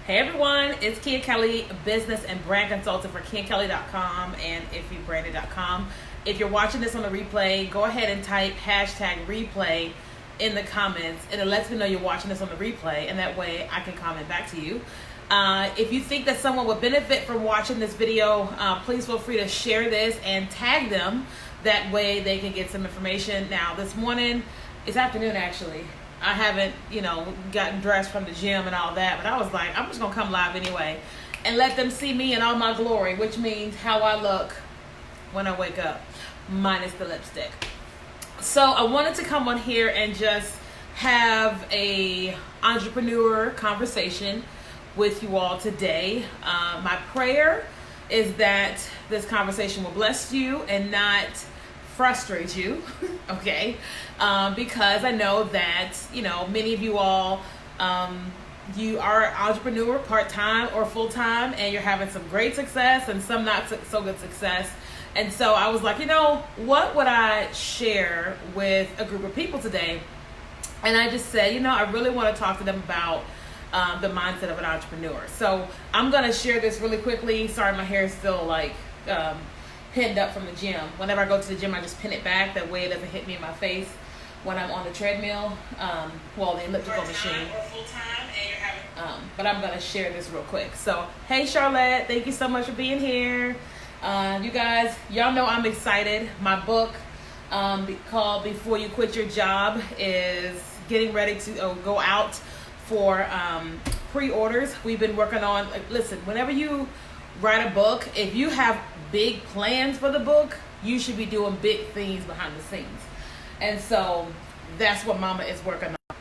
Hey everyone, it's Kia Kelly, business and brand consultant for KiaKelly.com and IfYouBranded.com. If you're watching this on the replay, go ahead and type hashtag replay in the comments, and it lets me know you're watching this on the replay, and that way I can comment back to you. If you think that someone would benefit from watching this video, please feel free to share this and tag them. That way they can get some information. Now this morning, it's afternoon actually, I haven't, gotten dressed from the gym and all that, but I was like, I'm just going to come live anyway and let them see me in all my glory, which means how I look when I wake up, minus the lipstick. So I wanted to come on here and just have a entrepreneur conversation with you all today. My prayer is that this conversation will bless you and not frustrate you, okay? Because I know that, many of you all, you are an entrepreneur part-time or full-time, and you're having some great success and some not so good success. And so I was like, what would I share with a group of people today? And I just said, I really want to talk to them about the mindset of an entrepreneur. So I'm going to share this really quickly. Sorry, my hair is still pinned up from the gym. Whenever I go to the gym, I just pin it back. That way it doesn't hit me in my face when I'm on the treadmill, the elliptical machine. But I'm going to share this real quick. So, hey Charlotte, thank you so much for being here. You guys, y'all know I'm excited. My book called Before You Quit Your Job is getting ready to go out for pre-orders. We've been working on, listen, whenever you write a book, if you have big plans for the book, you should be doing big things behind the scenes. And so that's what Mama is working on.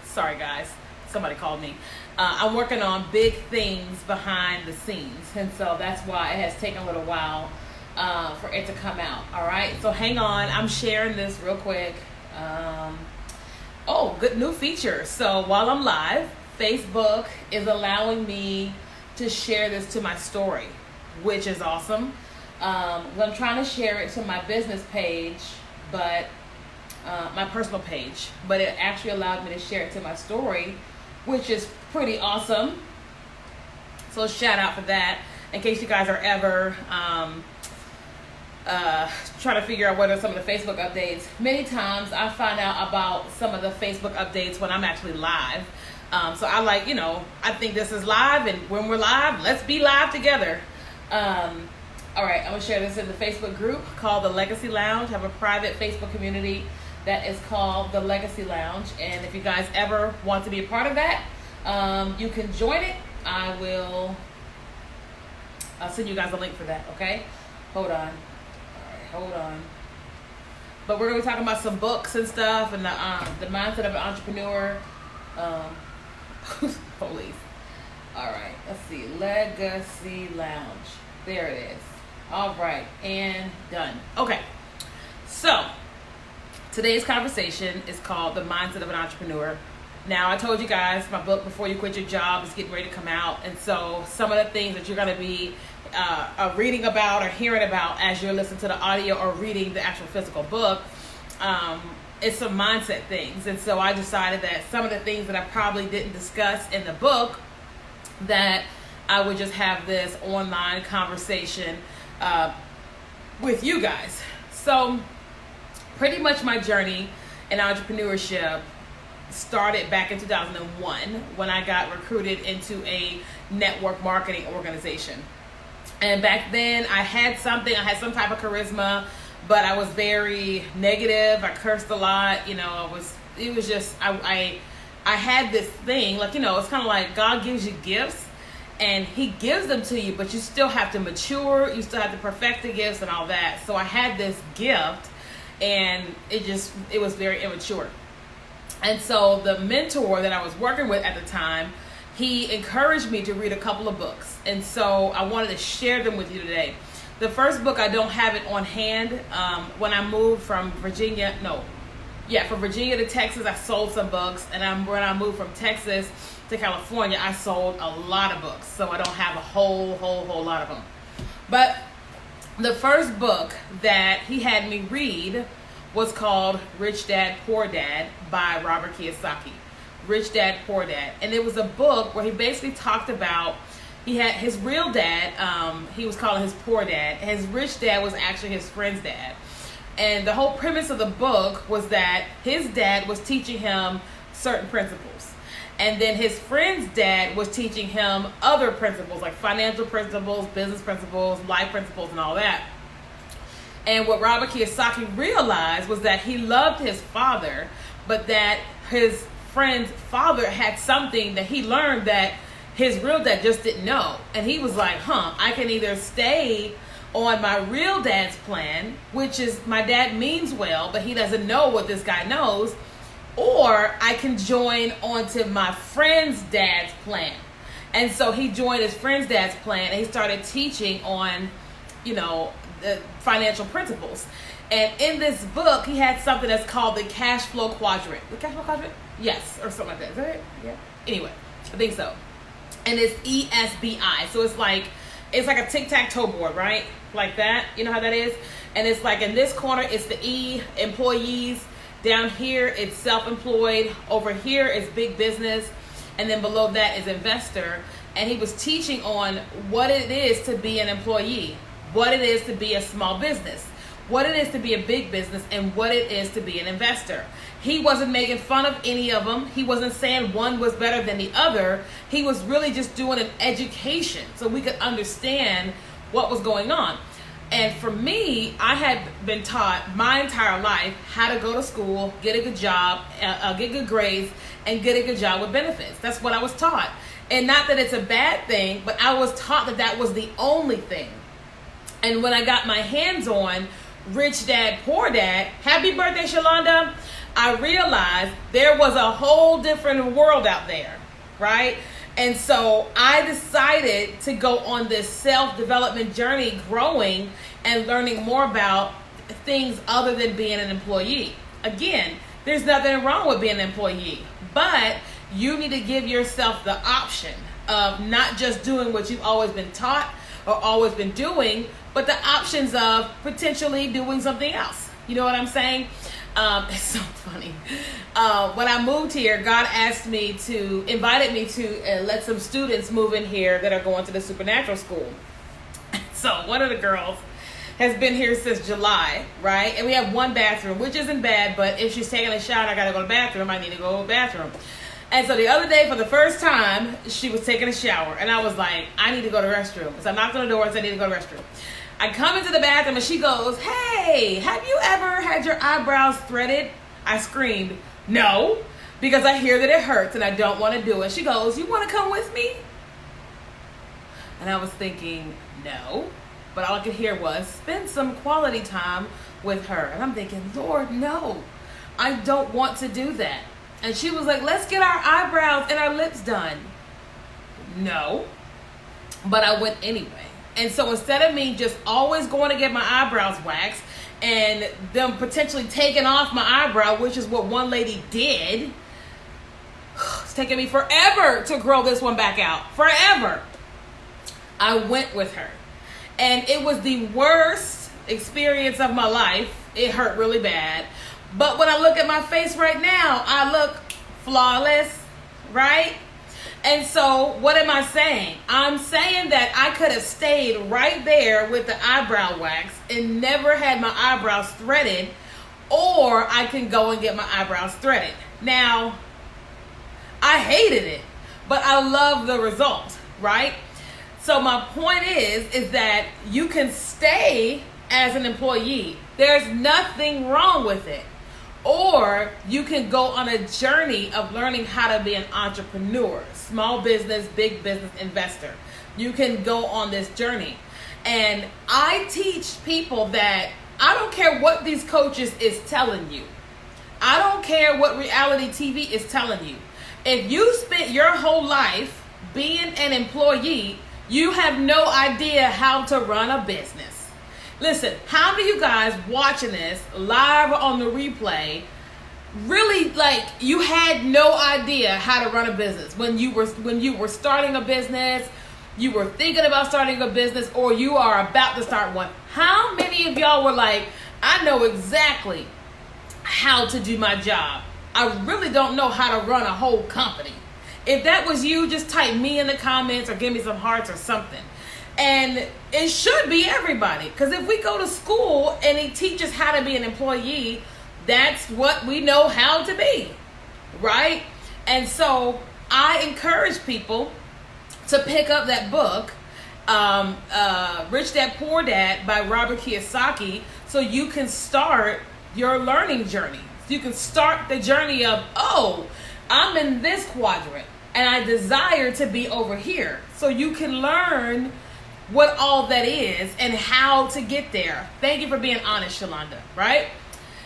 Sorry guys, somebody called me. I'm working on big things behind the scenes. And so that's why it has taken a little while for it to come out. All right, so hang on. I'm sharing this real quick. Good new feature. So while I'm live, Facebook is allowing me to share this to my story, which is awesome. I'm trying to share it to my business page, but my personal page, but it actually allowed me to share it to my story, which is pretty awesome. So shout out for that. In case you guys are ever trying to figure out what are some of the Facebook updates, many times I find out about some of the Facebook updates when I'm actually live. So I I think this is live, and when we're live, let's be live together. All right, I'm gonna share this in the Facebook group called the Legacy Lounge. I have a private Facebook community that is called the Legacy Lounge, and if you guys ever want to be a part of that, you can join it. I'll send you guys a link for that, okay? Hold on. All right, hold on. But we're gonna be talking about some books and stuff, and the mindset of an entrepreneur. Police. All right, let's see. Legacy Lounge. There it is. All right, and done. Okay, so today's conversation is called The Mindset of an Entrepreneur. Now, I told you guys my book, Before You Quit Your Job, is getting ready to come out. And so some of the things that you're going to be reading about or hearing about as you're listening to the audio or reading the actual physical book, it's some mindset things. And so I decided that some of the things that I probably didn't discuss in the book, that I would just have this online conversation with you guys. So pretty much my journey in entrepreneurship started back in 2001 when I got recruited into a network marketing organization. And back then I had some type of charisma, but I was very negative. I cursed a lot. I had this thing, it's kind of like God gives you gifts and he gives them to you, but you still have to mature. You still have to perfect the gifts and all that. So I had this gift and it was very immature. And so the mentor that I was working with at the time, he encouraged me to read a couple of books. And so I wanted to share them with you today. The first book, I don't have it on hand. When I moved from Virginia to Texas, I sold some books. And when I moved from Texas to California, I sold a lot of books. So I don't have a whole lot of them. But the first book that he had me read was called Rich Dad, Poor Dad by Robert Kiyosaki. Rich Dad, Poor Dad. And it was a book where he basically talked about, he had his real dad, he was calling his poor dad. His rich dad was actually his friend's dad. And the whole premise of the book was that his dad was teaching him certain principles. And then his friend's dad was teaching him other principles, like financial principles, business principles, life principles, and all that. And what Robert Kiyosaki realized was that he loved his father, but that his friend's father had something that he learned that his real dad just didn't know. And he was like, I can either stay on my real dad's plan, which is my dad means well, but he doesn't know what this guy knows, or I can join onto my friend's dad's plan. And so he joined his friend's dad's plan, and he started teaching on, the financial principles. And in this book, he had something that's called the cash flow quadrant. The cash flow quadrant? Yes, or something like that. Is that it? Yeah. Anyway, I think so. And it's ESBI. So it's like a tic-tac-toe board, right? Like that. You know how that is? And it's like in this corner, it's the E, employees. Down here, it's self-employed. Over here is big business. And then below that is investor. And he was teaching on what it is to be an employee, what it is to be a small business, what it is to be a big business, and what it is to be an investor. He wasn't making fun of any of them. He wasn't saying one was better than the other. He was really just doing an education so we could understand what was going on. And for me, I had been taught my entire life how to go to school, get a good job, get good grades, and get a good job with benefits. That's what I was taught. And not that it's a bad thing, but I was taught that that was the only thing. And when I got my hands on Rich Dad, Poor Dad, happy birthday, Shalonda, I realized there was a whole different world out there, right? And so I decided to go on this self-development journey, growing and learning more about things other than being an employee. Again, there's nothing wrong with being an employee, but you need to give yourself the option of not just doing what you've always been taught or always been doing, but the options of potentially doing something else. You know what I'm saying? It's so funny. When I moved here, God invited me to let some students move in here that are going to the supernatural school. So one of the girls has been here since July, right? And we have one bathroom, which isn't bad, but if she's taking a shower and I gotta go to the bathroom, I need to go to the bathroom. And so the other day, for the first time, she was taking a shower, and I was like, I need to go to the restroom. So I knocked on the door and said, I need to go to the restroom. I come into the bathroom and she goes, hey, have you ever had your eyebrows threaded? I screamed, no, because I hear that it hurts and I don't want to do it. She goes, you want to come with me? And I was thinking, no. But all I could hear was, spend some quality time with her. And I'm thinking, Lord, no, I don't want to do that. And she was like, let's get our eyebrows and our lips done. No. But I went anyway. And so instead of me just always going to get my eyebrows waxed and them potentially taking off my eyebrow, which is what one lady did, it's taking me forever to grow this one back out. Forever. I went with her. And it was the worst experience of my life. It hurt really bad. But when I look at my face right now, I look flawless, right? And so what am I saying? I'm saying that I could have stayed right there with the eyebrow wax and never had my eyebrows threaded, or I can go and get my eyebrows threaded. Now, I hated it, but I love the result, right? So my point is that you can stay as an employee. There's nothing wrong with it. Or you can go on a journey of learning how to be an entrepreneur, small business, big business investor. You can go on this journey. And I teach people that I don't care what these coaches is telling you. I don't care what reality TV is telling you. If you spent your whole life being an employee, you have no idea how to run a business. Listen, how many of you guys watching this live on the replay really, like, you had no idea how to run a business when you were starting a business, you were thinking about starting a business, or you are about to start one? How many of y'all were like, I know exactly how to do my job? I really don't know how to run a whole company. If that was you, just type me in the comments or give me some hearts or something. And it should be everybody. Because if we go to school and he teaches how to be an employee, that's what we know how to be, right? And so I encourage people to pick up that book, Rich Dad Poor Dad by Robert Kiyosaki, so you can start your learning journey. You can start the journey of, oh, I'm in this quadrant and I desire to be over here. So you can learn what all that is and how to get there. Thank you for being honest, Shalonda, right?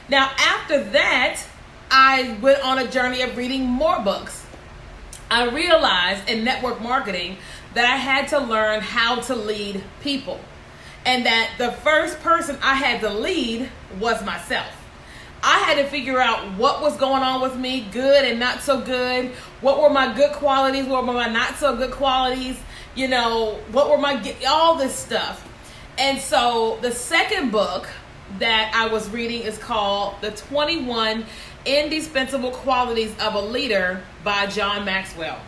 Now, after that, I went on a journey of reading more books. I realized in network marketing that I had to learn how to lead people, and that the first person I had to lead was myself. I had to figure out what was going on with me, good and not so good. What were my good qualities? What were my not so good qualities? You know, what were all this stuff. And so the second book that I was reading is called The 21 Indispensable Qualities of a Leader by John Maxwell.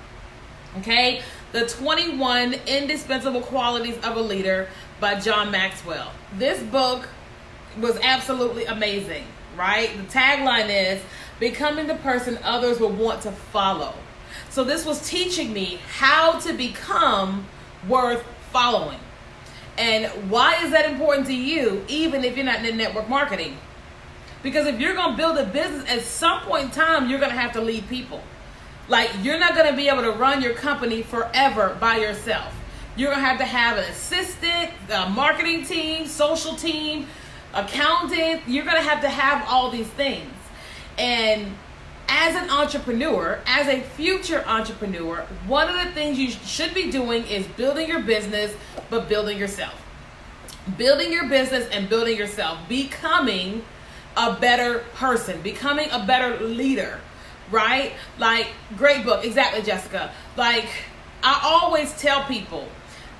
Okay? The 21 Indispensable Qualities of a Leader by John Maxwell. This book was absolutely amazing, right? The tagline is, becoming the person others will want to follow. So this was teaching me how to become worth following. And why is that important to you, even if you're not in network marketing? Because if you're going to build a business, at some point in time, you're going to have to lead people. Like, you're not going to be able to run your company forever by yourself. You're going to have an assistant, a marketing team, social team, accountant. You're going to have all these things. And as an entrepreneur, as a future entrepreneur, one of the things you should be doing is building your business, but building yourself. Building your business and building yourself. Becoming a better person. Becoming a better leader. Right? Like, great book. Exactly, Jessica. Like, I always tell people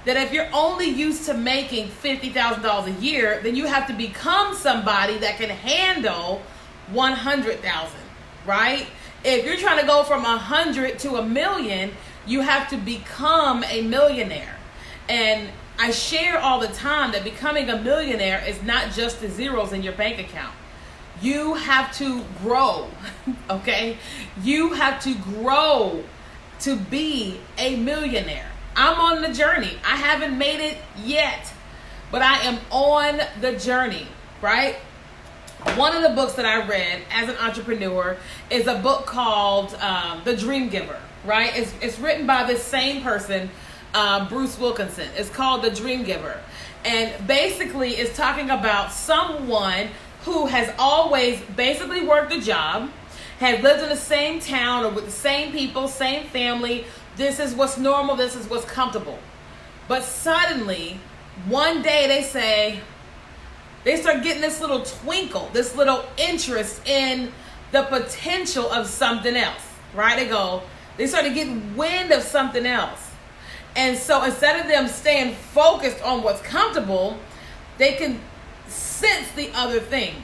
that if you're only used to making $50,000 a year, then you have to become somebody that can handle 100,000. Right? If you're trying to go from 100 to $1 million, you have to become a millionaire. And I share all the time that becoming a millionaire is not just the zeros in your bank account. You have to grow, okay? You have to grow to be a millionaire. I'm on the journey. I haven't made it yet, but I am on the journey, right? One of the books that I read as an entrepreneur is a book called The Dream Giver, right? It's written by this same person, Bruce Wilkinson. It's called The Dream Giver. And basically it's talking about someone who has always basically worked a job, has lived in the same town or with the same people, same family. This is what's normal. This is what's comfortable. But suddenly, one day they start getting this little twinkle, this little interest in the potential of something else, right? They started getting wind of something else. And so instead of them staying focused on what's comfortable, they can sense the other thing.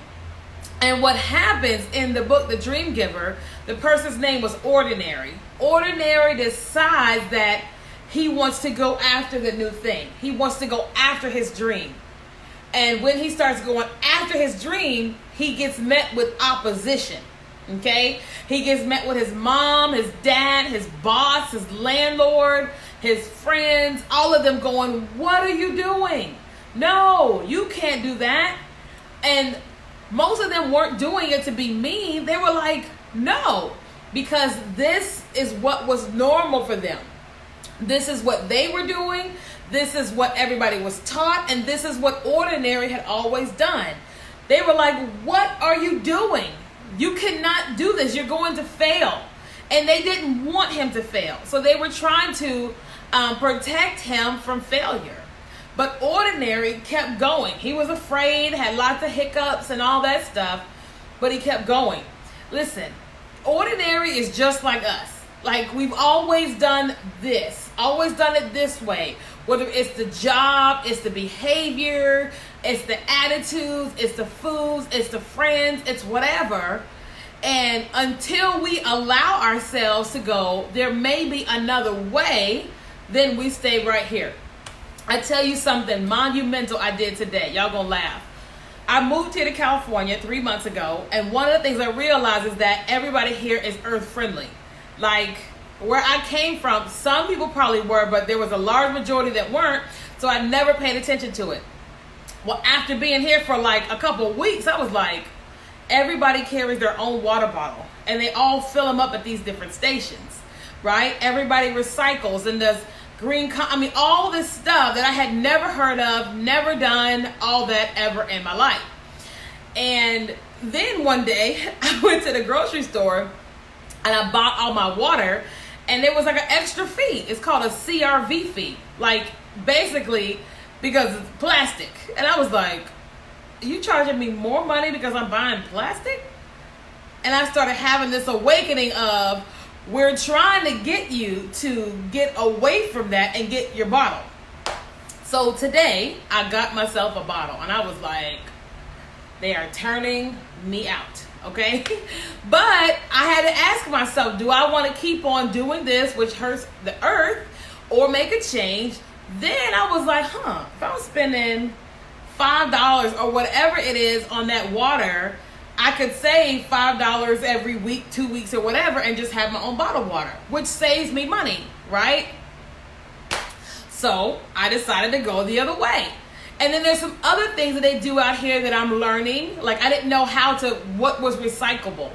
And what happens in the book, The Dream Giver, the person's name was Ordinary. Ordinary decides that he wants to go after the new thing. He wants to go after his dream. And when he starts going after his dream, he gets met with opposition. Okay? He gets met with his mom, his dad, his boss, his landlord, his friends, all of them going, "What are you doing? No, you can't do that." And most of them weren't doing it to be mean. They were like, no, because this is what was normal for them. This is what they were doing. This is what everybody was taught. And this is what Ordinary had always done. They were like, "What are you doing? You cannot do this. You're going to fail." And they didn't want him to fail. So they were trying to protect him from failure. But Ordinary kept going. He was afraid, had lots of hiccups and all that stuff, but he kept going. Listen, Ordinary is just like us. Like, we've always done this, always done it this way. Whether it's the job, it's the behavior, it's the attitudes, it's the foods, it's the friends, it's whatever. And until we allow ourselves to go, there may be another way, then we stay right here. I tell you something monumental I did today. Y'all gonna laugh. I moved here to California 3 months ago, and one of the things I realized is that everybody here is earth friendly. Like, where I came from, some people probably were, but there was a large majority that weren't, so I never paid attention to it. Well, after being here for like a couple of weeks, I was like, everybody carries their own water bottle, and they all fill them up at these different stations, right? Everybody recycles and does all this stuff that I had never heard of, never done all that ever in my life. And then one day I went to the grocery store and I bought all my water, and there was like an extra fee. It's called a CRV fee, like basically because it's plastic. And I was like, you charging me more money because I'm buying plastic? And I started having this awakening of, we're trying to get you to get away from that and get your bottle. So today I got myself a bottle, and I was like, they are turning me out, okay? But I had to ask myself, do I want to keep on doing this, which hurts the earth, or make a change? Then I was like, if I'm spending $5 or whatever it is on that water, I could save $5 every week, 2 weeks or whatever, and just have my own bottled water, which saves me money, right? So I decided to go the other way. And then there's some other things that they do out here that I'm learning. Like, I didn't know what was recyclable.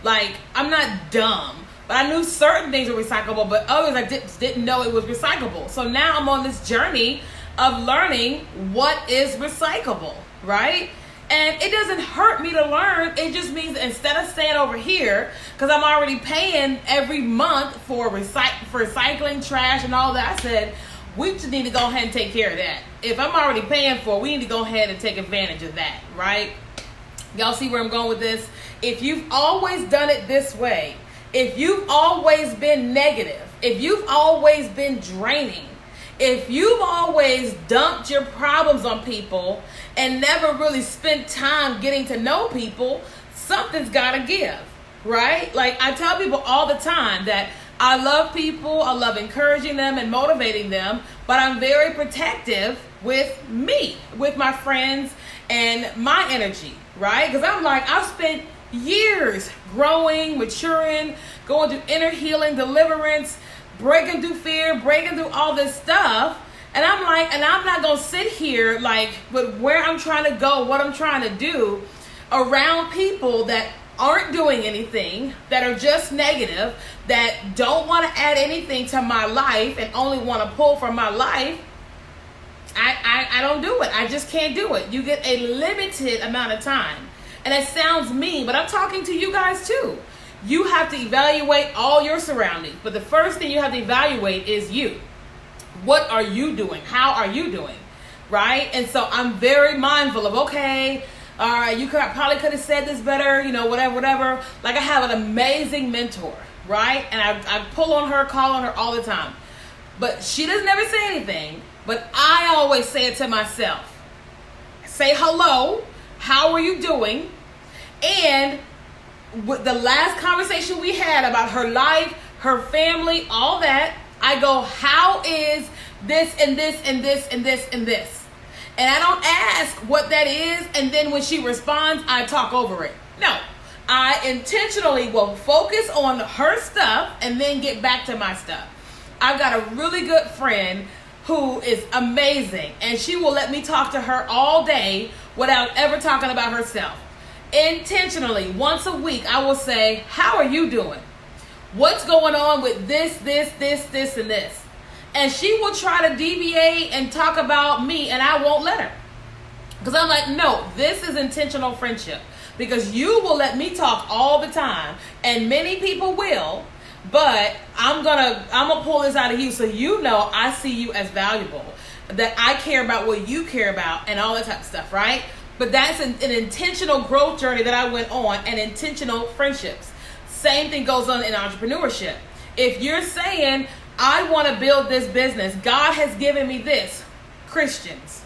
Like, I'm not dumb, but I knew certain things were recyclable, but others I didn't know it was recyclable. So now I'm on this journey of learning what is recyclable, right? And it doesn't hurt me to learn. It just means instead of staying over here, because I'm already paying every month for recycling, trash, and all that, I said, we just need to go ahead and take care of that. If I'm already paying for it, we need to go ahead and take advantage of that, right? Y'all see where I'm going with this? If you've always done it this way, if you've always been negative, if you've always been draining, if you've always dumped your problems on people and never really spent time getting to know people, something's got to give, right? Like, I tell people all the time that I love people, I love encouraging them and motivating them, but I'm very protective with me, with my friends and my energy, right? Because I'm like, I've spent years growing, maturing, going through inner healing, deliverance, breaking through fear, breaking through all this stuff. And I'm like, and I'm not going to sit here like with where I'm trying to go, what I'm trying to do around people that aren't doing anything, that are just negative, that don't want to add anything to my life and only want to pull from my life. I don't do it. I just can't do it. You get a limited amount of time. And it sounds mean, but I'm talking to you guys too. You have to evaluate all your surroundings. But the first thing you have to evaluate is you. What are you doing? How are you doing? Right? And so I'm very mindful of, okay, all right, you probably could have said this better, whatever. Like, I have an amazing mentor, right? And I pull on her, call on her all the time. But she doesn't ever say anything. But I always say it to myself. Say hello. How are you doing? And with the last conversation we had about her life, her family, all that, I go, how is this and this and this and this and this? And I don't ask what that is, and then when she responds, I talk over it. No, I intentionally will focus on her stuff and then get back to my stuff. I've got a really good friend who is amazing, and she will let me talk to her all day without ever talking about herself. Intentionally, once a week, I will say, how are you doing? What's going on with this, and this? And she will try to deviate and talk about me, and I won't let her. Because I'm like, no, this is intentional friendship. Because you will let me talk all the time, and many people will, but I'm gonna pull this out of you so you know I see you as valuable, that I care about what you care about, and all that type of stuff, right? But that's an intentional growth journey that I went on, and intentional friendships. Same thing goes on in entrepreneurship. If you're saying, I want to build this business, God has given me this. Christians,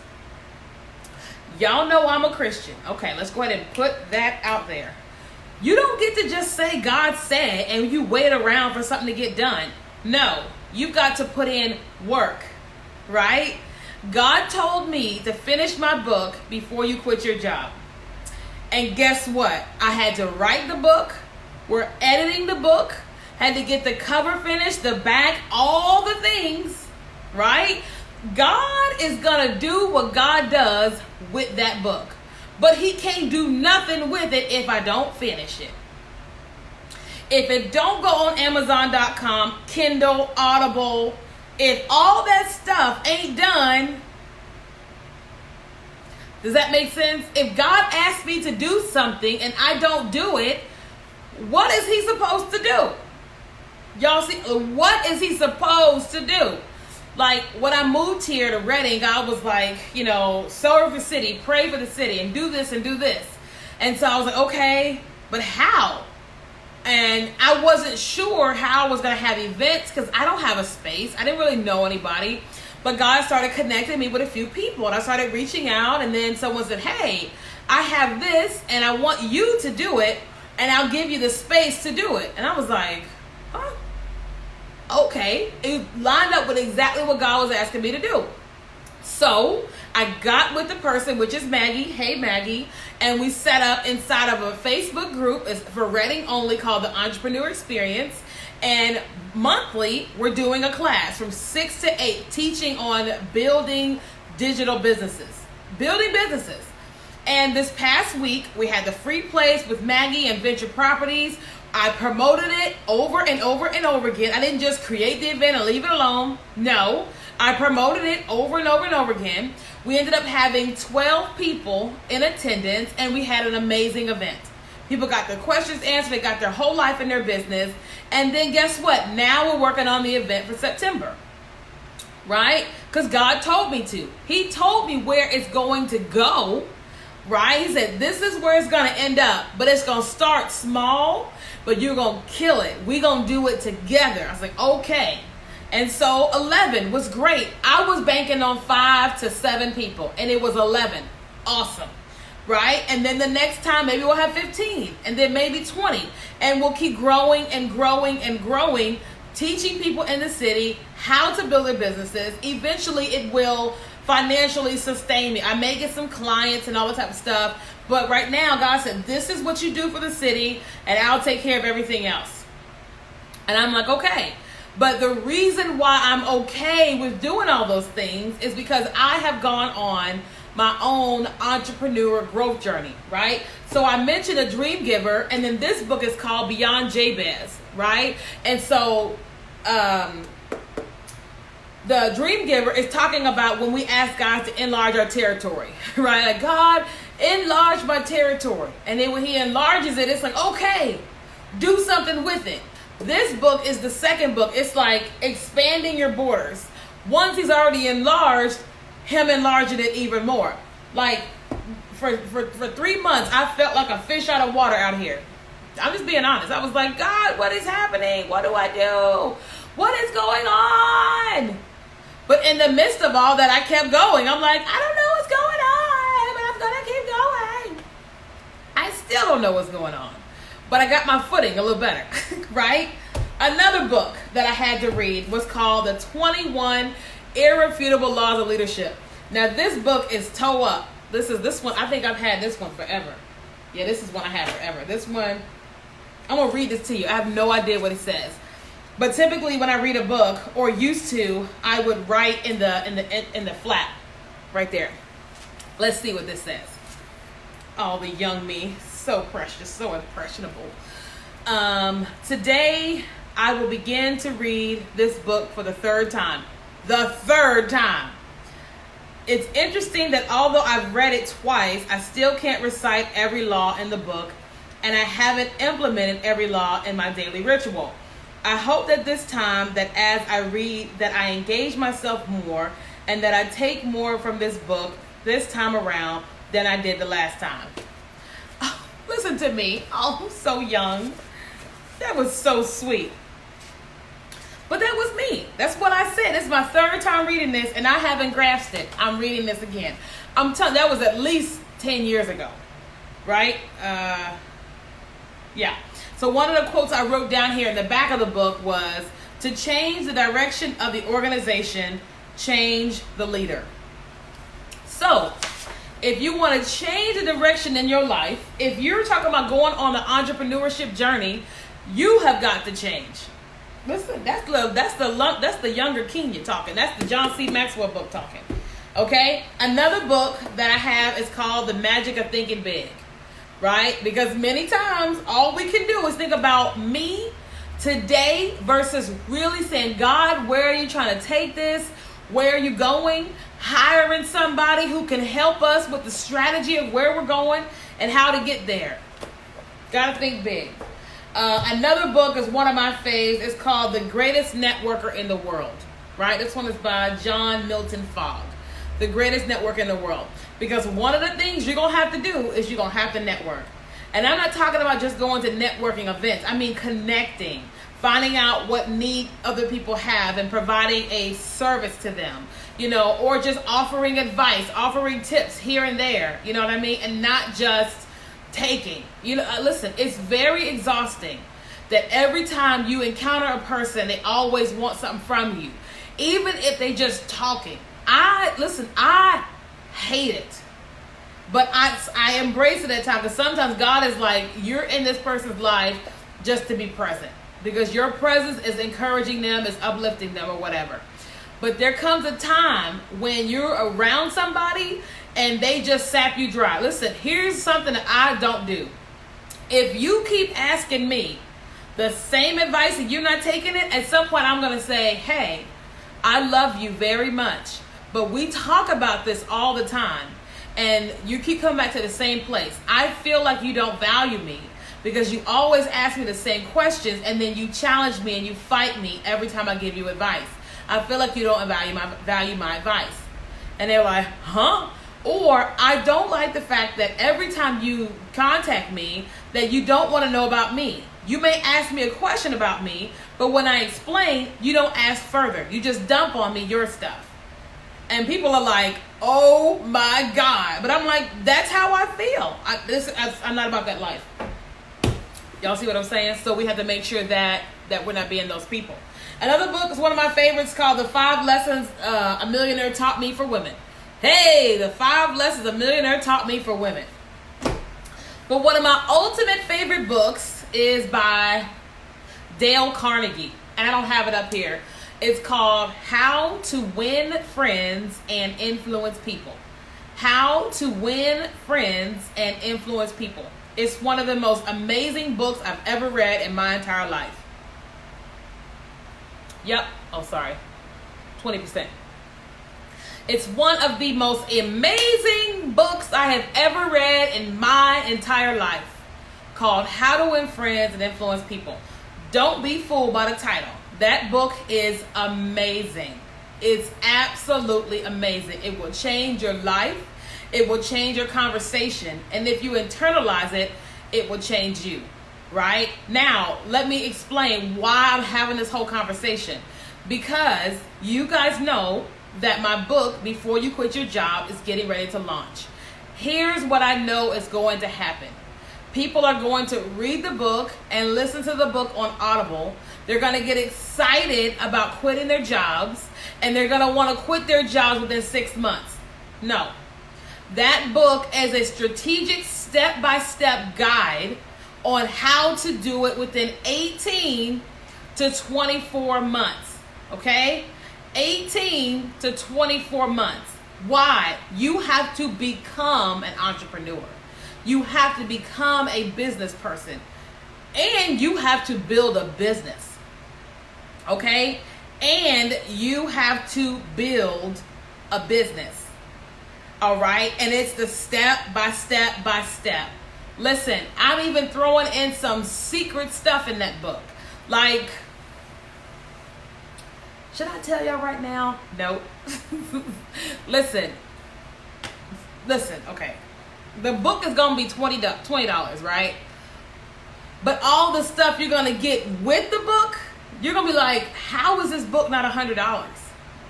y'all know I'm a Christian. Okay, let's go ahead and put that out there. You don't get to just say God said and you wait around for something to get done. No, you've got to put in work, right? God told me to finish my book before you quit your job. And guess what? I had to write the book. We're editing the book. Had to get the cover finished, the back, all the things, right? God is going to do what God does with that book. But he can't do nothing with it if I don't finish it. If it don't go on Amazon.com, Kindle, Audible, if all that stuff ain't done, does that make sense? If God asks me to do something and I don't do it, what is he supposed to do? Y'all see, what is he supposed to do? Like, when I moved here to Reading, God was like, you know, serve the city, pray for the city, and do this and do this. And so I was like, okay, but how? And I wasn't sure how I was going to have events because I don't have a space. I didn't really know anybody. But God started connecting me with a few people. And I started reaching out. And then someone said, hey, I have this and I want you to do it. And I'll give you the space to do it. And I was like, huh? Okay. It lined up with exactly what God was asking me to do. So I got with the person, which is Maggie. Hey, Maggie. And we set up inside of a Facebook group for Reading only called the Entrepreneur Experience. And monthly, we're doing a class from 6 to 8 teaching on building digital businesses. Building businesses. And this past week, we had the free place with Maggie and Venture Properties. I promoted it over and over and over again. I didn't just create the event and leave it alone. No, I promoted it over and over and over again. We ended up having 12 people in attendance, and we had an amazing event. People got their questions answered. They got their whole life in their business. And then guess what? Now we're working on the event for September, right? Because God told me to. He told me where it's going to go, right? He said, this is where it's going to end up, but it's going to start small, but you're going to kill it. We're going to do it together. I was like, okay. And so 11 was great. I was banking on 5 to 7 people, and it was 11. Awesome. Right? And then the next time, maybe we'll have 15, and then maybe 20. And we'll keep growing and growing and growing, teaching people in the city how to build their businesses. Eventually, it will financially sustain me. I may get some clients and all that type of stuff. But right now, God said, this is what you do for the city, and I'll take care of everything else. And I'm like, okay. But the reason why I'm okay with doing all those things is because I have gone on my own entrepreneur growth journey, right? So I mentioned A Dream Giver, and then this book is called Beyond Jabez, right? And so the Dream Giver is talking about when we ask God to enlarge our territory, right? Like, God, enlarge my territory. And then when he enlarges it, it's like, okay, do something with it. This book is the second book. It's like expanding your borders. Once he's already enlarged, him enlarging it even more. Like for 3 months, I felt like a fish out of water out here. I'm just being honest. I was like, God, what is happening? What do I do? What is going on? But in the midst of all that, I kept going. I'm like, I don't know what's going on, but I'm gonna keep going. I still don't know what's going on, but I got my footing a little better, right? Another book that I had to read was called The 21 Irrefutable Laws of Leadership. Now this book is toe up. This one. I think I've had this one forever. Yeah, this is one I had forever. This one, I'm gonna read this to you. I have no idea what it says, but typically when I read a book, or used to, I would write in the flap, right there. Let's see what this says. Oh, the young me, so precious, so impressionable. Today I will begin to read this book for the third time. The third time. It's interesting that although I've read it twice, I still can't recite every law in the book, and I haven't implemented every law in my daily ritual. I hope that this time, that as I read, that I engage myself more, and that I take more from this book this time around than I did the last time. Oh, listen to me. Oh, I'm so young. That was so sweet. But that was me. That's what I said. This is my third time reading this, and I haven't grasped it. I'm reading this again. I'm telling you, that was at least 10 years ago, right? Yeah. So one of the quotes I wrote down here in the back of the book was, to change the direction of the organization, change the leader. So if you want to change the direction in your life, if you're talking about going on the entrepreneurship journey, you have got to change. Listen, that's the younger Kenya talking. That's the John C. Maxwell book talking. Okay? Another book that I have is called The Magic of Thinking Big. Right? Because many times all we can do is think about me today versus really saying, God, where are you trying to take this? Where are you going? Hiring somebody who can help us with the strategy of where we're going and how to get there. Gotta think big. Another book is one of my faves. It's called The Greatest Networker in the World. Right? This one is by John Milton Fogg. The Greatest Networker in the World. Because one of the things you're going to have to do is you're going to have to network. And I'm not talking about just going to networking events. I mean connecting, finding out what need other people have and providing a service to them, you know, or just offering advice, offering tips here and there, you know what I mean? And not just taking. You know, listen, it's very exhausting that every time you encounter a person, they always want something from you, even if they just talking. I hate it. But I embrace it at times, because sometimes God is like, you're in this person's life just to be present, because your presence is encouraging them, is uplifting them, or whatever. But there comes a time when you're around somebody and they just sap you dry. Listen, here's something that I don't do. If you keep asking me the same advice and you're not taking it, at some point I'm going to say, hey, I love you very much, but we talk about this all the time, and you keep coming back to the same place. I feel like you don't value me, because you always ask me the same questions, and then you challenge me and you fight me every time I give you advice. I feel like you don't value my advice. And they're like, huh? Or I don't like the fact that every time you contact me, that you don't want to know about me. You may ask me a question about me, but when I explain, you don't ask further. You just dump on me your stuff. And people are like, oh my God. But I'm like, that's how I feel. I'm not about that life. Y'all see what I'm saying? So we have to make sure that we're not being those people. Another book is one of my favorites, called The 5 Lessons a Millionaire Taught Me for Women. Hey, The 5 Lessons a Millionaire Taught Me for Women. But one of my ultimate favorite books is by Dale Carnegie. And I don't have it up here. It's called How to Win Friends and Influence People. How to Win Friends and Influence People. It's one of the most amazing books I've ever read in my entire life. Yep. Oh, sorry. 20%. It's one of the most amazing books I have ever read in my entire life, called How to Win Friends and Influence People. Don't be fooled by the title. That book is amazing. It's absolutely amazing. It will change your life. It will change your conversation. And if you internalize it, it will change you. Right? Now, let me explain why I'm having this whole conversation. Because you guys know that my book, Before You Quit Your Job, is getting ready to launch. Here's what I know is going to happen. People are going to read the book and listen to the book on Audible. They're going to get excited about quitting their jobs, and they're going to want to quit their jobs within 6 months. No. That book is a strategic step-by-step guide on how to do it within 18 to 24 months. Okay? 18 to 24 months. Why? You have to become an entrepreneur. You have to become a business person. And you have to build a business. Okay? And you have to build a business. All right? And it's the step by step by step. Listen, I'm even throwing in some secret stuff in that book. Like, should I tell y'all right now? Nope. Listen, okay. The book is going to be $20, right? But all the stuff you're going to get with the book, you're going to be like, how is this book not $100?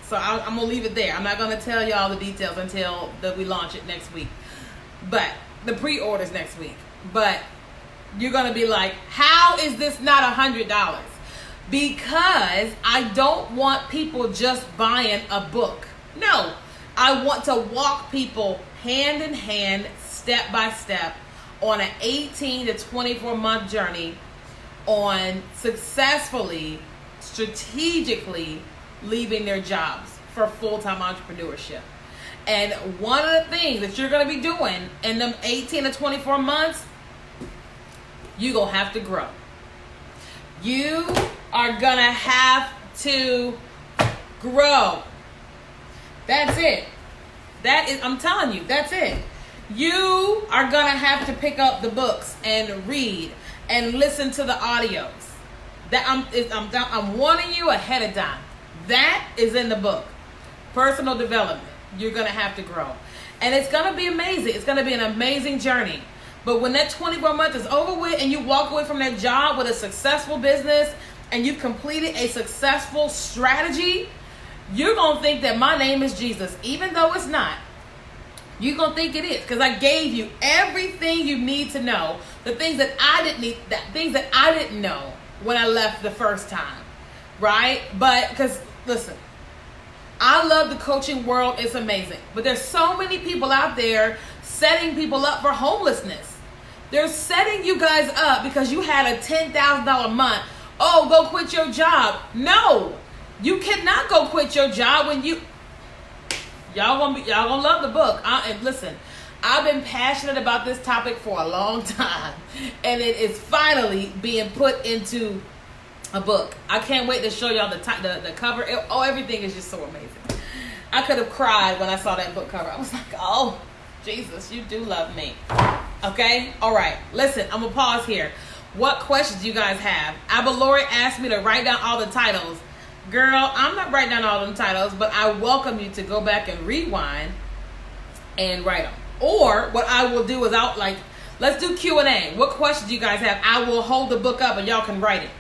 So I'm going to leave it there. I'm not going to tell you all the details until we launch it next week. But the pre-orders next week. But You're going to be like, how is this not $100? Because I don't want people just buying a book. No, I want to walk people hand in hand, step by step, on an 18 to 24 month journey on successfully, strategically leaving their jobs for full-time entrepreneurship. And one of the things that you're going to be doing in them 18 to 24 months, you're going to have to grow. You are going to have to grow. That's it. That is, I'm telling you, that's it. You are going to have to pick up the books and read and listen to the audios. I'm warning you ahead of time. That is in the book. Personal development. You're going to have to grow. And it's going to be amazing. It's going to be an amazing journey. But when that 24 months is over with and you walk away from that job with a successful business and you've completed a successful strategy, you're going to think that my name is Jesus, even though it's not. You're going to think it is, because I gave you everything you need to know, the things that I didn't need, the things that I didn't know when I left the first time, right? But, because, listen, I love the coaching world. It's amazing. But there's so many people out there setting people up for homelessness. They're setting you guys up because you had a $10,000 month. Oh, go quit your job. No, you cannot go quit your job when you... Y'all gonna love the book. And listen, I've been passionate about this topic for a long time, and it is finally being put into a book. I can't wait to show y'all the cover. Everything is just so amazing. I could have cried when I saw that book cover. I was like, oh, Jesus, you do love me. Okay? All right. Listen, I'm gonna pause here. What questions do you guys have? Abalori asked me to write down all the titles. Girl, I'm not writing down all them titles, but I welcome you to go back and rewind and write them. Or what I will do is let's do Q&A. What questions do you guys have? I will hold the book up and y'all can write it.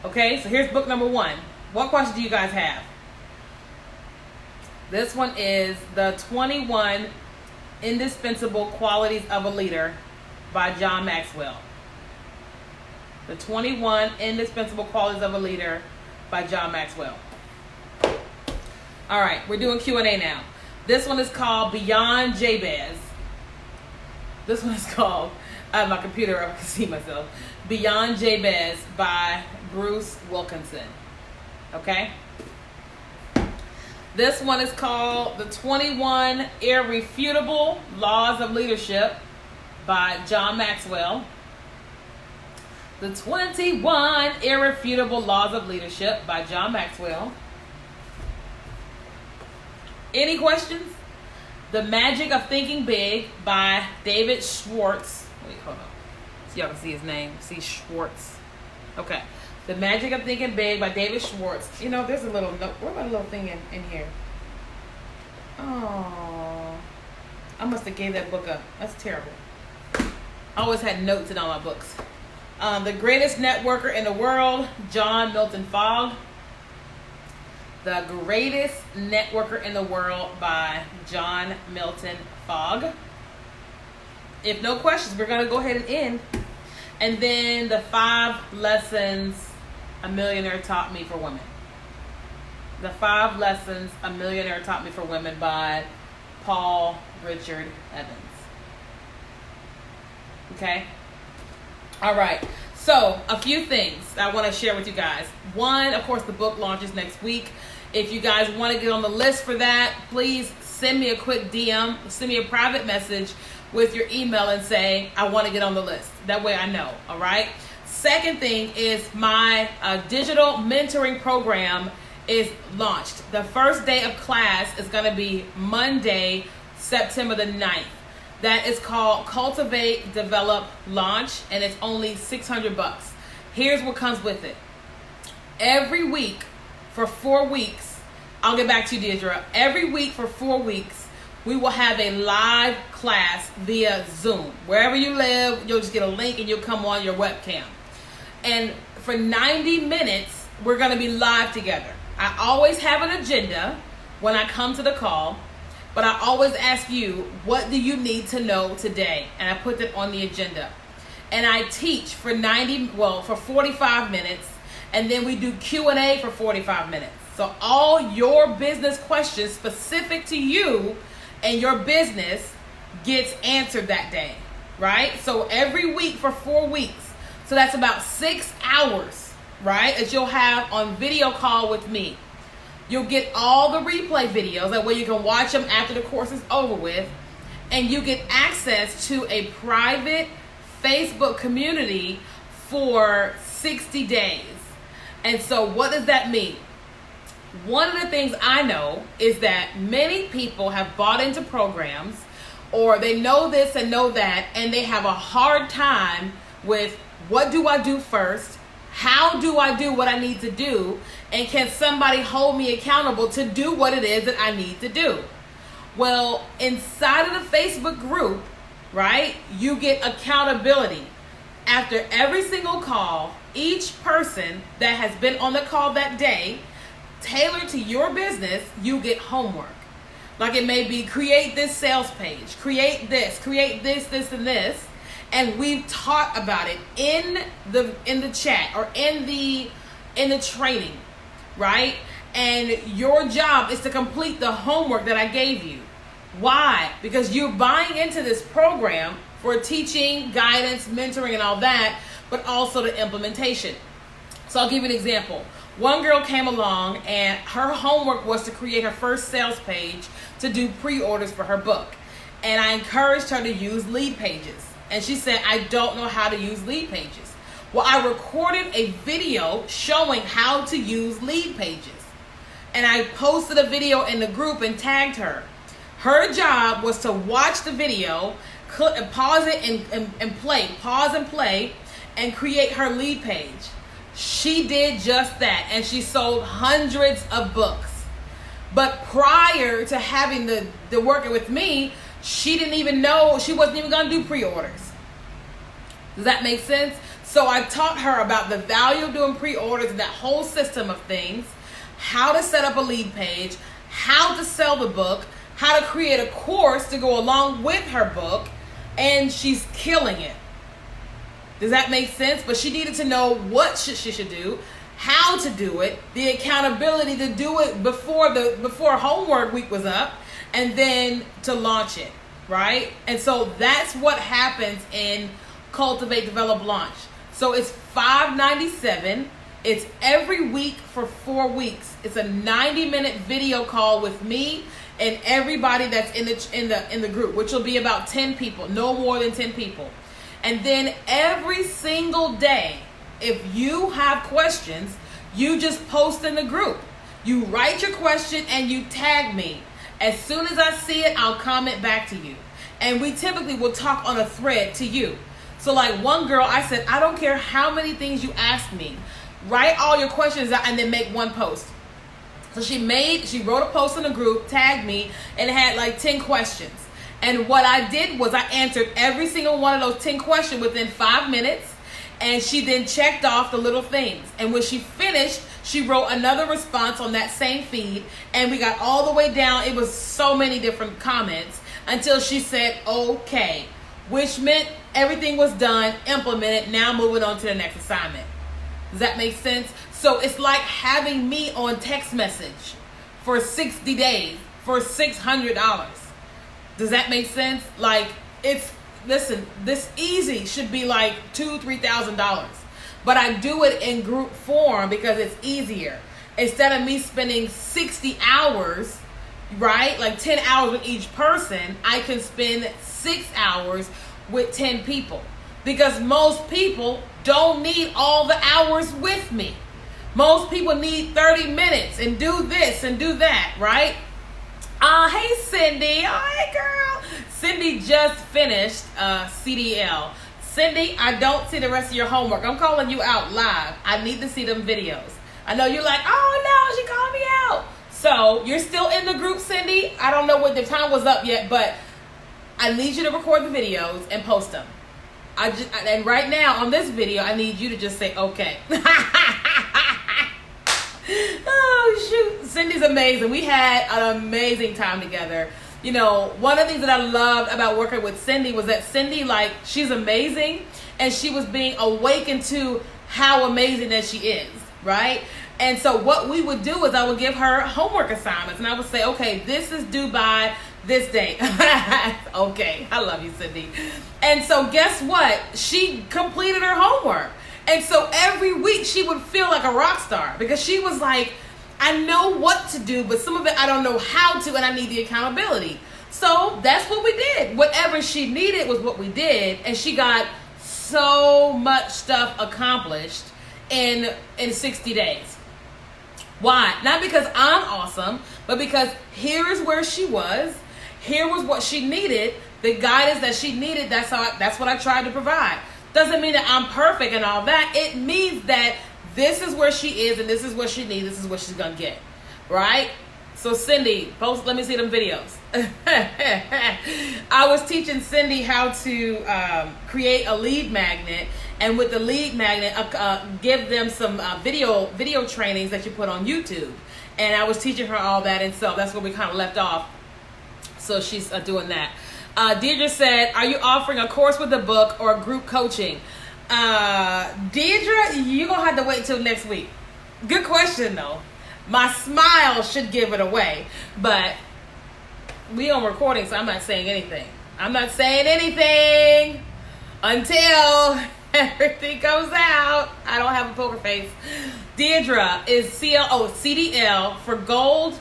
Okay, so here's book number 1. What questions do you guys have? This one is The 21 Indispensable Qualities of a Leader by John Maxwell. The 21 Indispensable Qualities of a Leader by John Maxwell. All right, we're doing Q&A now. This one is called Beyond Jabez. This one is called, I have my computer up, I can see myself. Beyond Jabez by Bruce Wilkinson. Okay? This one is called The 21 Irrefutable Laws of Leadership by John Maxwell. The 21 Irrefutable Laws of Leadership by John Maxwell. Any questions? The Magic of Thinking Big by David Schwartz. Wait, hold on. So y'all can see his name. See Schwartz. Okay. The Magic of Thinking Big by David Schwartz. You know, there's a little note. Where about a little thing in here? Oh. I must have gave that book up. That's terrible. I always had notes in all my books. The Greatest Networker in the World, John Milton Fogg. The Greatest Networker in the World by John Milton Fogg. If no questions, we're going to go ahead and end. And then The 5 Lessons a Millionaire Taught Me for Women. The 5 Lessons a Millionaire Taught Me for Women by Paul Richard Evans. Okay? All right. So, a few things I want to share with you guys. One, of course, the book launches next week. If you guys want to get on the list for that, please send me a quick DM, send me a private message with your email and say, I want to get on the list. That way I know, all right? Second thing is my digital mentoring program is launched. The first day of class is going to be Monday, September the 9th. That is called Cultivate, Develop, Launch, and it's only $600. Here's what comes with it. Every week for 4 weeks, I'll get back to you, Deidre. Every week for 4 weeks, we will have a live class via Zoom. Wherever you live, you'll just get a link and you'll come on your webcam. And for 90 minutes, we're going to be live together. I always have an agenda when I come to the call. But I always ask you, what do you need to know today? And I put that on the agenda. and I teach for 45 minutes, and then we do Q&A for 45 minutes. So all your business questions specific to you and your business gets answered that day, right? So every week for 4 weeks. So that's about 6 hours, right, that you'll have on video call with me. You'll get all the replay videos. That way you can watch them after the course is over with. And you get access to a private Facebook community for 60 days. And so what does that mean? One of the things I know is that many people have bought into programs, or they know this and know that, and they have a hard time with, what do I do first? How do I do what I need to do? And can somebody hold me accountable to do what it is that I need to do? Well, inside of the Facebook group, right, you get accountability. After every single call, each person that has been on the call that day, tailored to your business, you get homework. Like it may be, create this sales page, create this, and this. And we've taught about it in the chat or in the training, right? And your job is to complete the homework that I gave you. Why? Because you're buying into this program for teaching, guidance, mentoring, and all that, but also the implementation. So I'll give you an example. One girl came along and her homework was to create her first sales page to do pre-orders for her book. And I encouraged her to use lead pages. And she said, I don't know how to use lead pages. Well, I recorded a video showing how to use lead pages. And I posted a video in the group and tagged her. Her job was to watch the video, pause it and play, pause and play, and create her lead page. She did just that, and she sold hundreds of books. But prior to having the working with me, she didn't even know, she wasn't even going to do pre-orders. Does that make sense? So I taught her about the value of doing pre-orders and that whole system of things, how to set up a lead page, how to sell the book, how to create a course to go along with her book, and she's killing it. Does that make sense? But she needed to know what she should do, how to do it, the accountability to do it before homework week was up, and then to launch it, right? And so that's what happens in Cultivate, Develop, Launch. So it's $597. It's every week for 4 weeks. It's a 90-minute video call with me and everybody that's in the group, which will be about 10 people, no more than 10 people. And then every single day, if you have questions, you just post in the group. You write your question and you tag me. As soon as I see it, I'll comment back to you. And we typically will talk on a thread to you. So like one girl, I said, I don't care how many things you ask me. Write all your questions out and then make one post. So she wrote a post in the group, tagged me, and it had like 10 questions. And what I did was I answered every single one of those 10 questions within 5 minutes. And she then checked off the little things. And when she finished, she wrote another response on that same feed. And we got all the way down. It was so many different comments until she said, okay, which meant everything was done, implemented, now moving on to the next assignment. Does that make sense? So it's like having me on text message for 60 days for $600. Does that make sense? Like, listen, this easy should be like $2,000-$3,000. But I do it in group form because it's easier. Instead of me spending 60 hours, right? Like 10 hours with each person, I can spend 6 hours with 10 people. Because most people don't need all the hours with me. Most people need 30 minutes and do this and do that, right? Hey, Cindy. Oh, hey, girl. Cindy just finished CDL. Cindy, I don't see the rest of your homework. I'm calling you out live. I need to see them videos. I know you're like, oh, no, she called me out. So you're still in the group, Cindy. I don't know what the time was up yet, but I need you to record the videos and post them. And right now on this video, I need you to just say, okay. Oh, shoot. Cindy's amazing. We had an amazing time together. you know, one of the things that I loved about working with Cindy was that Cindy, like, she's amazing, and she was being awakened to how amazing that she is, right? And so what we would do is I would give her homework assignments, and I would say, okay, this is due by this date. Okay, I love you, Cindy. And so guess what? She completed her homework. And so every week she would feel like a rock star, because she was like, I know what to do, but some of it I don't know how to, and I need the accountability. So that's what we did. Whatever she needed was what we did, and she got so much stuff accomplished in 60 days. Why? Not because I'm awesome, but because here is where she was. Here was what she needed, the guidance that she needed. That's what I tried to provide. Doesn't mean that I'm perfect and all that. It means that this is where she is, and this is what she needs. This is what she's gonna get, right? So Cindy, post. Let me see them videos. I was teaching Cindy how to create a lead magnet, and with the lead magnet, give them some video trainings that you put on YouTube. And I was teaching her all that, and so that's where we kind of left off. So she's doing that. Deidre said, are you offering a course with a book or group coaching? Deidre, you're going to have to wait till next week. Good question, though. My smile should give it away. But we on recording, so I'm not saying anything. I'm not saying anything until everything comes out. I don't have a poker face. Deidre is CDL for gold.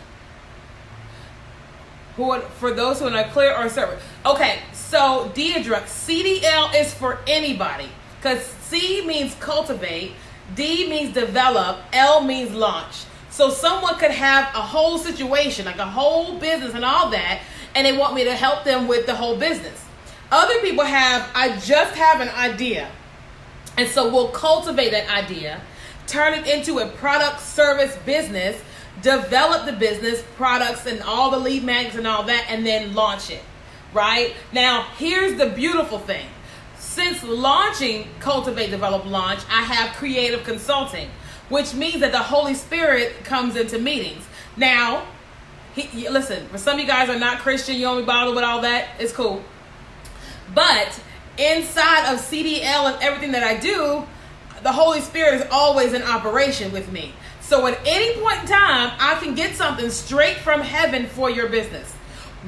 For those who are not clear or server. Okay, so Deidre, CDL is for anybody, because C means cultivate, D means develop, L means launch. So someone could have a whole situation, like a whole business and all that, and they want me to help them with the whole business. Other people I just have an idea, and so we'll cultivate that idea, turn it into a product, service, business, develop the business, products, and all the lead magnets and all that, and then launch it, right? Now, here's the beautiful thing. Since launching Cultivate, Develop, Launch, I have creative consulting, which means that the Holy Spirit comes into meetings. Now, listen, for some of you guys are not Christian, you don't be bothered with all that, it's cool. But inside of CDL and everything that I do, the Holy Spirit is always in operation with me. So at any point in time, I can get something straight from heaven for your business.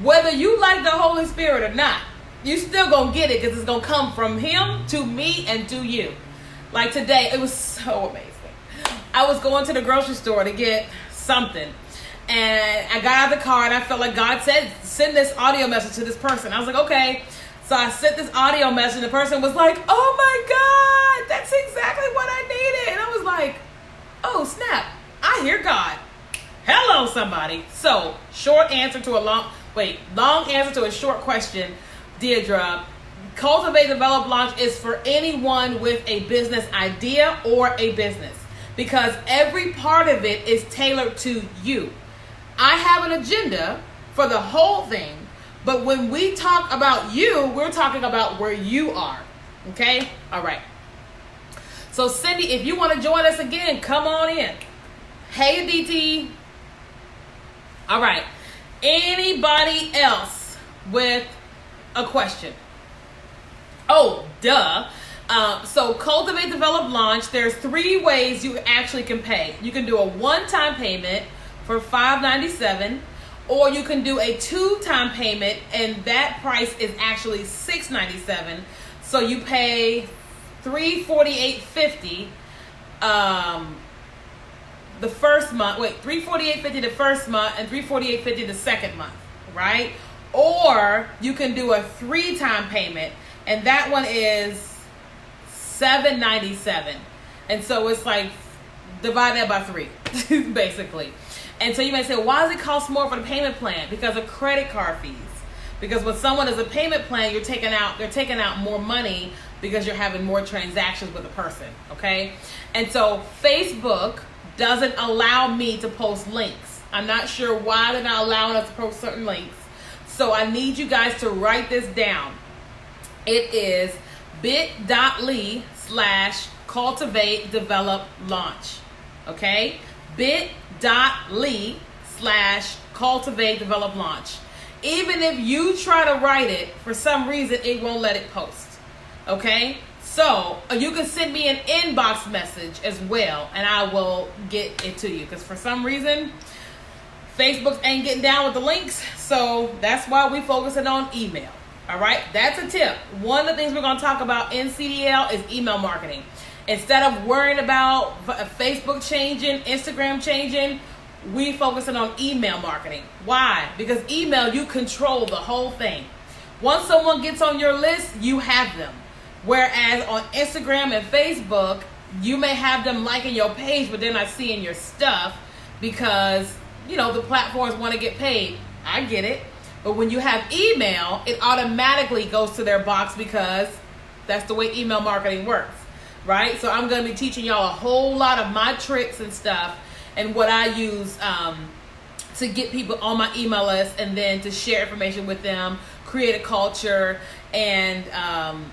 Whether you like the Holy Spirit or not, you still gonna get it, because it's gonna come from Him to me and to you. Like today, it was so amazing. I was going to the grocery store to get something, and I got out of the car, and I felt like God said, send this audio message to this person. I was like, okay. So I sent this audio message, and the person was like, oh my God, that's exactly what I needed. And I was like, oh snap, I hear God. Hello, somebody. So, long answer to a short question, Deidre. Cultivate, Develop, Launch is for anyone with a business idea or a business, because every part of it is tailored to you. I have an agenda for the whole thing, but when we talk about you, we're talking about where you are. Okay? All right. So Cindy, if you want to join us again, come on in. Hey, DT. All right. Anybody else with a question? Oh, duh. So Cultivate, Develop, Launch, there's 3 ways you actually can pay. You can do a one-time payment for $597, or you can do a 2-time payment, and that price is actually $697. So you pay $348.50 the first month. $348.50 the first month and $348.50 the second month, right? Or you can do a 3-time payment, and that one is $797. And so it's like divide that by 3, basically. And so you may say, why does it cost more for the payment plan? Because of credit card fees. Because when someone is a payment plan, they're taking out more money because you're having more transactions with a person, okay? And so Facebook doesn't allow me to post links. I'm not sure why they're not allowing us to post certain links. So I need you guys to write this down. It is bit.ly/cultivate develop launch. Okay? bit.ly/cultivate develop launch. Even if you try to write it, for some reason, it won't let it post. Okay? So, you can send me an inbox message as well, and I will get it to you. Because for some reason, Facebook ain't getting down with the links, so that's why we focusing on email. All right? That's a tip. One of the things we're going to talk about in CDL is email marketing. Instead of worrying about Facebook changing, Instagram changing, we focusing on email marketing. Why? Because email, you control the whole thing. Once someone gets on your list, you have them. Whereas on Instagram and Facebook, you may have them liking your page, but they're not seeing your stuff because, you know, the platforms want to get paid. I get it. But when you have email, it automatically goes to their box because that's the way email marketing works. Right? So I'm going to be teaching y'all a whole lot of my tricks and stuff and what I use to get people on my email list and then to share information with them, create a culture, and,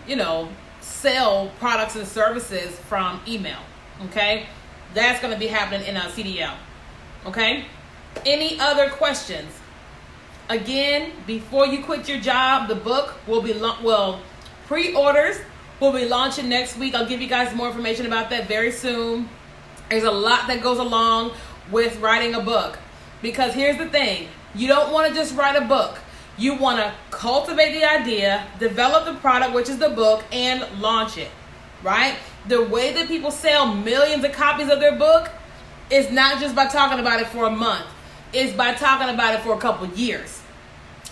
you know, sell products and services from email. Okay? That's going to be happening in CDL. Okay? Any other questions? Again, before you quit your job, the book will be, pre-orders we'll be launching next week. I'll give you guys more information about that very soon. There's a lot that goes along with writing a book. Because here's the thing. You don't want to just write a book. You want to cultivate the idea, develop the product, which is the book, and launch it. Right? The way that people sell millions of copies of their book is not just by talking about it for a month. It's by talking about it for a couple years.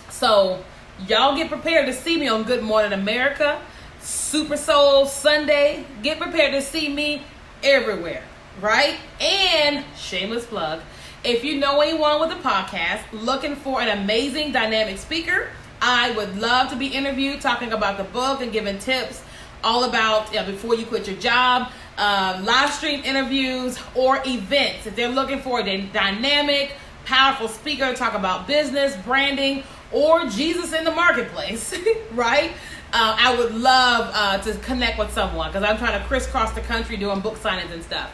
So, y'all get prepared to see me on Good Morning America, Super Soul Sunday. Get prepared to see me everywhere, right? And shameless plug, if you know anyone with a podcast looking for an amazing dynamic speaker, I would love to be interviewed talking about the book and giving tips all about before you quit your job, live stream interviews or events. If they're looking for a dynamic, powerful speaker to talk about business, branding, or Jesus in the marketplace, right? I would love to connect with someone because I'm trying to crisscross the country doing book signings and stuff.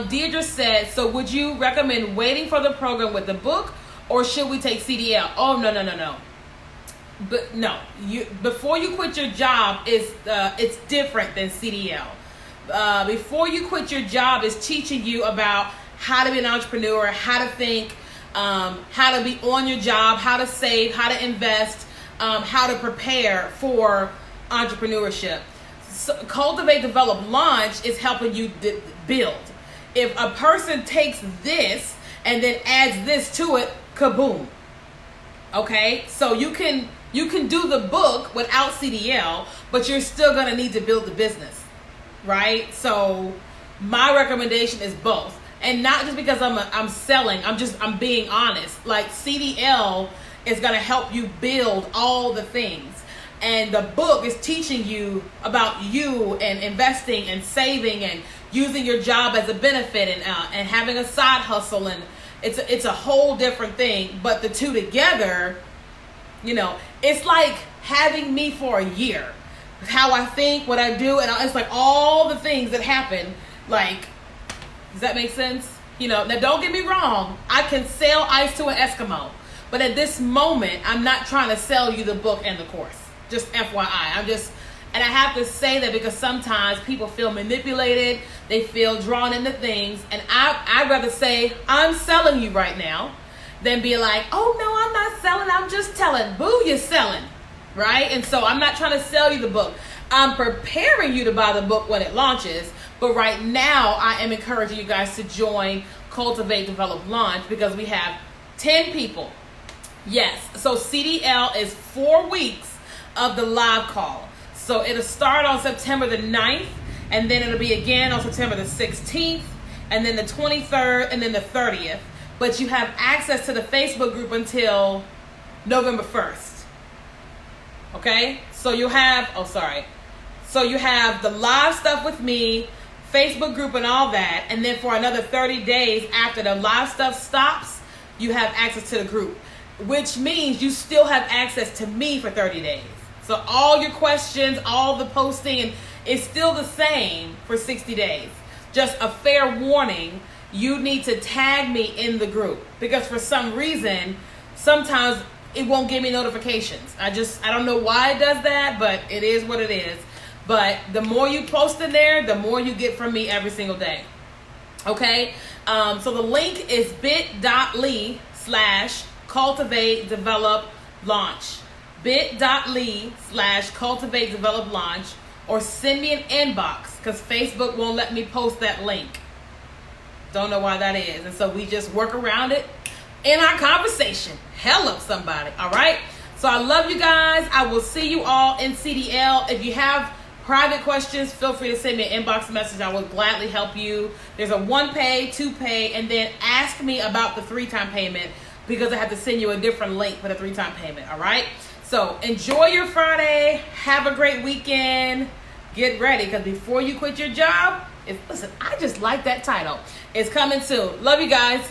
Deirdre said, so would you recommend waiting for the program with the book or should we take CDL? Oh, no. But no, before you quit your job, it's different than CDL. Before you quit your job is teaching you about how to be an entrepreneur, how to think, how to be on your job, how to save, how to invest, how to prepare for entrepreneurship. So Cultivate, Develop, Launch is helping you build. If a person takes this and then adds this to it, kaboom. Okay, so you can do the book without CDL, but you're still going to need to build the business, right? So my recommendation is both. And not just because I'm selling, I'm being honest. Like CDL is going to help you build all the things. And the book is teaching you about you and investing and saving and using your job as a benefit and having a side hustle. And it's a whole different thing. But the two together, you know, it's like having me for a year. How I think, what I do, and it's like all the things that happen. Like, does that make sense? You know, now don't get me wrong. I can sell ice to an Eskimo. But at this moment, I'm not trying to sell you the book and the course. Just FYI. And I have to say that because sometimes people feel manipulated. They feel drawn into things. And I'd rather say, I'm selling you right now than be like, oh, no, I'm not selling. I'm just telling. Boo, you're selling. Right? And so I'm not trying to sell you the book. I'm preparing you to buy the book when it launches. But right now, I am encouraging you guys to join Cultivate, Develop, Launch because we have 10 people. Yes. So CDL is 4 weeks of the live call. So it'll start on September the 9th, and then it'll be again on September the 16th, and then the 23rd, and then the 30th. But you have access to the Facebook group until November 1st. Okay? So you have, So you have the live stuff with me, Facebook group and all that, and then for another 30 days after the live stuff stops, you have access to the group, which means you still have access to me for 30 days. So all your questions, all the posting, and it's still the same for 60 days. Just a fair warning, you need to tag me in the group because for some reason, sometimes it won't give me notifications. I don't know why it does that, but it is what it is. But the more you post in there, the more you get from me every single day. Okay? So the link is bit.ly/cultivate develop launch. bit.ly/cultivate develop launch, or send me an inbox, because Facebook won't let me post that link. Don't know why that is. And so we just work around it in our conversation. Hello, somebody. All right? So I love you guys. I will see you all in CDL. If you have private questions, feel free to send me an inbox message. I will gladly help you. There's a 1-pay, 2-pay, and then ask me about the 3-time payment, because I have to send you a different link for the 3-time payment. All right? So enjoy your Friday. Have a great weekend. Get ready, because before you quit your job, listen, I just like that title. It's coming soon. Love you guys.